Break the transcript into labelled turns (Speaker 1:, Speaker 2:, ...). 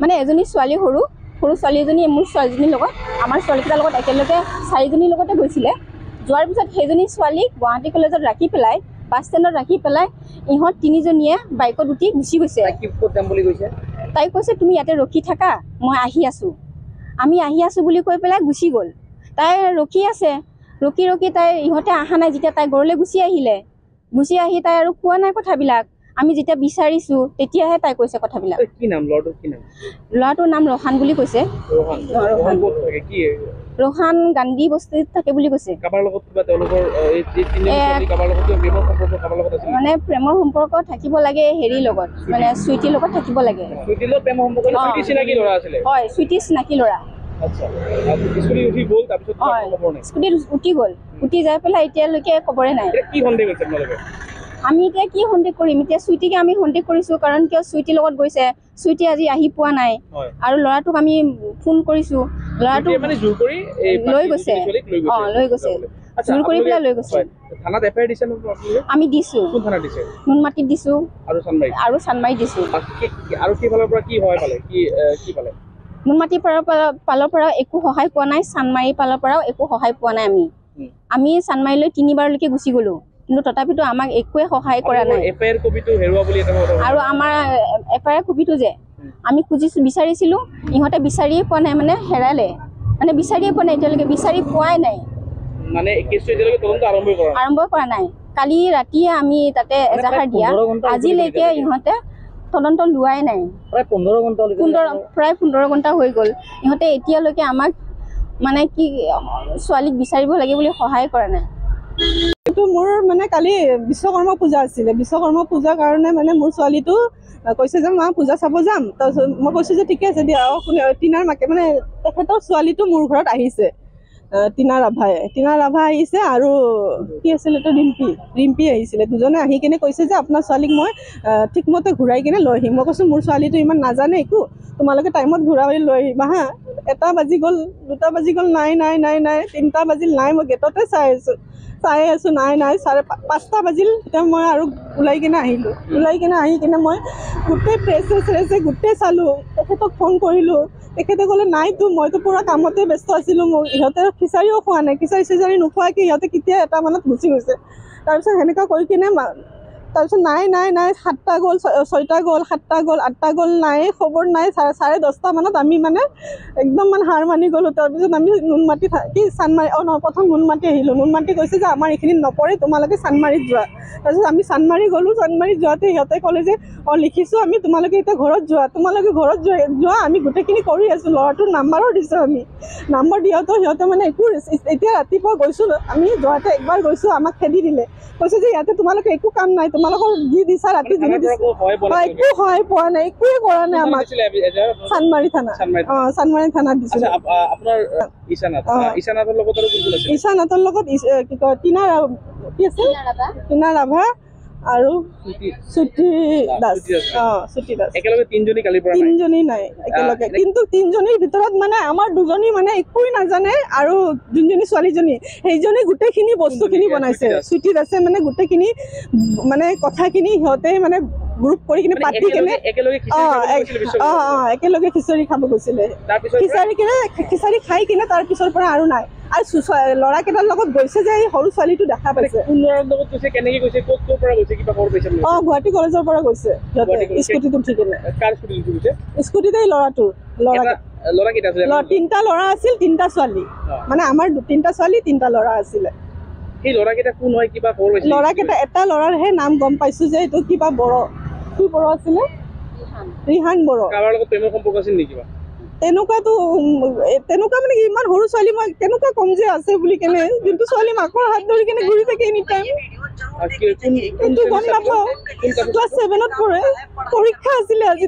Speaker 1: মানে এজনী ছোৱালী সৰু ছোৱালী এজনী মোৰ ছোৱালীজনীৰ লগত আমাৰ ছোৱালীকেইটাৰ লগত একেলগে 4জনীৰ লগতে গৈছিলে। যোৱাৰ পিছত সেইজনী ছোৱালীক গুৱাহাটী কলেজত ৰাখি পেলাই বাছ ষ্টেণ্ডত ৰাখি পেলাই ইহঁত 3জনীয়ে বাইকত উঠি গুচি গৈছে। তাই কৈছে তুমি ইয়াতে ৰখি থাকা, মই আহি আছোঁ। আমি আহি আছোঁ বুলি কৈ পেলাই গুচি গ'ল। তাই ৰখি আছে, ৰখি তাই ইহঁতে অহা নাই। যেতিয়া তাই ঘৰলৈ গুচি আহি তাই আৰু কোৱা নাই কথাবিলাক। আমি যেতিয়া বিচাৰিছোঁ তেতিয়াহে তাই কৈছে কথাবিলাক।
Speaker 2: কি নাম ল'ৰাটোৰ? কি নাম?
Speaker 1: ল'ৰাটোৰ নাম ৰহান বুলি কৈছে। ৰহান গান্ধী বস্তিত থাকে বুলি কৈছে। মানে প্ৰেমৰ সম্পৰ্ক থাকিব লাগে হেৰিৰ লগত, মানে চুইটিৰ লগত থাকিব লাগে। হয়, চুইটি চিনাকি ল'ৰা। স্কুটিত উঠি গ'ল, উঠি যাই পেলাই এতিয়ালৈকে খবৰে নাই। আমি এতিয়া কি সন্দেহ কৰিম? এতিয়া চুইটিকে আমি সন্দেহ কৰিছোঁ, কাৰণ কিয় চুইটিৰ লগত গৈছে। চুইটি আজি আহি পোৱা নাই আৰু ল'ৰাটোক আমি ফোন কৰিছোঁ, ল'ৰাটোক লৈ গৈছে। লৈ গৈছে, জোৰ কৰি পেলাই লৈ গৈছে। আমি দিছোঁ, নুনমাটিত দিছোঁ আৰু চানমাৰীত দিছোঁ। নুনমাটিৰ পালৰ পৰা একো সহায় পোৱা নাই, চানমাৰীৰ পালৰ পৰাও একো সহায় পোৱা নাই। আমি চানমাৰীলৈ 3বাৰলৈকে গুচি গ'লোঁ, কিন্তু তথাপিতো আমাক একোৱে সহায় কৰা নাই। আৰু আমাৰ FIR কপিটো যে আমি বিচাৰিছিলোঁ, ইহঁতে বিচাৰিয়ে পোৱা নাই, মানে হেৰালে, মানে বিচাৰিয়ে পোৱা নাই, এতিয়ালৈকে বিচাৰি পোৱাই নাই, আৰম্ভ কৰা নাই। কালি ৰাতিয়ে আমি তাতে এজাহাৰ দিয়া, আজিলৈকে ইহঁতে তদন্ত লোৱাই নাই। প্ৰায় 15 ঘণ্টা হৈ গ'ল। ইহঁতে এতিয়ালৈকে আমাক মানে কি ছোৱালীক বিচাৰিব লাগে বুলি সহায় কৰা নাই।
Speaker 3: মোৰ মানে কালি বিশ্বকৰ্মা পূজা আছিলে। বিশ্বকৰ্মা পূজাৰ কাৰণে মানে মোৰ ছোৱালীটো কৈছে যে মা পূজা চাব যাম। তাৰপিছত মই কৈছোঁ যে ঠিকে আছে দিয়া। টিনাৰ মাকে মানে তেখেতৰ ছোৱালীটো মোৰ ঘৰত আহিছে, টিনা ৰাভা আহিছে আৰু কি আছিলে তো ৰিম্পি আহিছিলে। দুজনে আহি কিনে কৈছে যে আপোনাৰ ছোৱালীক মই ঠিকমতে ঘূৰাই কিনে লৈ আহিম। মই কৈছোঁ মোৰ ছোৱালীটো ইমান নাজানে একো, তোমালোকে টাইমত ঘূৰাই লৈ আহিবা হা। 1টা বাজি গ'ল, 2টা বাজি গ'ল, নাই 3টা বাজিল, নাই। মই গেটতে চাই আছোঁ, নাই 5টা বাজিল। তেতিয়া মই আৰু ওলাই কিনে আহিলোঁ। আহি কিনে মই গোটেই প্ৰেছে গোটেই চালোঁ, তেখেতক ফোন কৰিলোঁ। তেখেতে ক'লে নাইতো, মইতো পুৰা কামতে ব্যস্ত আছিলোঁ। মোৰ ইহঁতে খিচাৰিও খোৱা নাই, খিচাৰি নোখোৱাকৈ ইহঁতে কেতিয়া 1টা মানত গুচি গৈছে। তাৰপিছত সেনেকুৱা কৰি কিনে তাৰপিছত নাই 7টা গ'ল, 6টা গ'ল, 7টা গ'ল, 8টা গ'ল, নাই খবৰ নাই। 10:30 মানত আমি মানে একদম মানে হাৰ মানি গ'লোঁ। তাৰপিছত আমি নুনমাটি চানমাৰী প্ৰথম নুনমাটি আহিলোঁ। নুনমাটি কৈছে যে আমাৰ এইখিনিত নপৰে, তোমালোকে চানমাৰীত যোৱা। তাৰপিছত আমি চানমাৰী গ'লোঁ। চানমাৰীত যোৱাতে সিহঁতে ক'লে যে লিখিছোঁ আমি, তোমালোকে এতিয়া ঘৰত যোৱা। আমি গোটেইখিনি কৰি আছোঁ। ল'ৰাটোৰ নাম্বাৰো দিছোঁ, আমি নাম্বাৰ দিয়াতো সিহঁতে মানে একো। এতিয়া ৰাতিপুৱা গৈছোঁ, আমি যোৱাতে একবাৰ গৈছোঁ, আমাক খেদি দিলে। কৈছে যে ইয়াতে তোমালোকে একো কাম নাই, তোমালোকৰ যি দিছা ৰাতি একো সহায় পোৱা নাই, একোৱে কৰা নাই আমাক। চানমাৰী থানাত দিছিল। ঈশানাথৰ লগত কি কয় টিনা ৰাভা আৰু চুটি দাস। তিনিজনী নাই একেলগে, কিন্তু 3জনীৰ ভিতৰত মানে আমাৰ 2জনী মানে একোৱে নাজানে, আৰু যোনজনী ছোৱালীজনী সেইজনী গোটেইখিনি বস্তুখিনি বনাইছে। চুটি দাসে মানে গোটেইখিনি মানে কথাখিনি সিহঁতে মানে গ্ৰুপ কৰি কিনে পাতি কিনে একেলগে খিচাৰি খাব গৈছিলে। খিচাৰি খাই কিনে তাৰ পিছৰ পৰা আৰু নাই। আৰু ল'ৰাকেইটাৰ লগত গৈছে যে এই সৰু ছোৱালীটো দেখা পাইছে। গুৱাহাটী কলেজৰ পৰা গৈছে সিহঁতে স্কুটিত উঠি কিনে। স্কুটিতে ল'ৰাটোৰ 3টা ল'ৰা আছিল, 3টা ছোৱালী। মানে আমাৰ 3টা ছোৱালী, 3টা ল'ৰা আছিলে। ল'ৰাকেইটা এটা ল'ৰাৰহে নাম গম পাইছোঁ যে এইটো কিবা বড়ো আছিলে, ৰিহান বড়ো। তেনেকুৱা মানে ইমান সৰু ছোৱালী, মই তেনেকুৱা কম যে আছে বুলি কেনে। যোনটো ছোৱালী মাকৰ হাত ধৰি কেনে ঘূৰি থাকে এনি টাইম, কিন্তু গম নাপাওঁ। ক্লাছ 7ত পঢ়ে, পৰীক্ষা আছিলে আজি।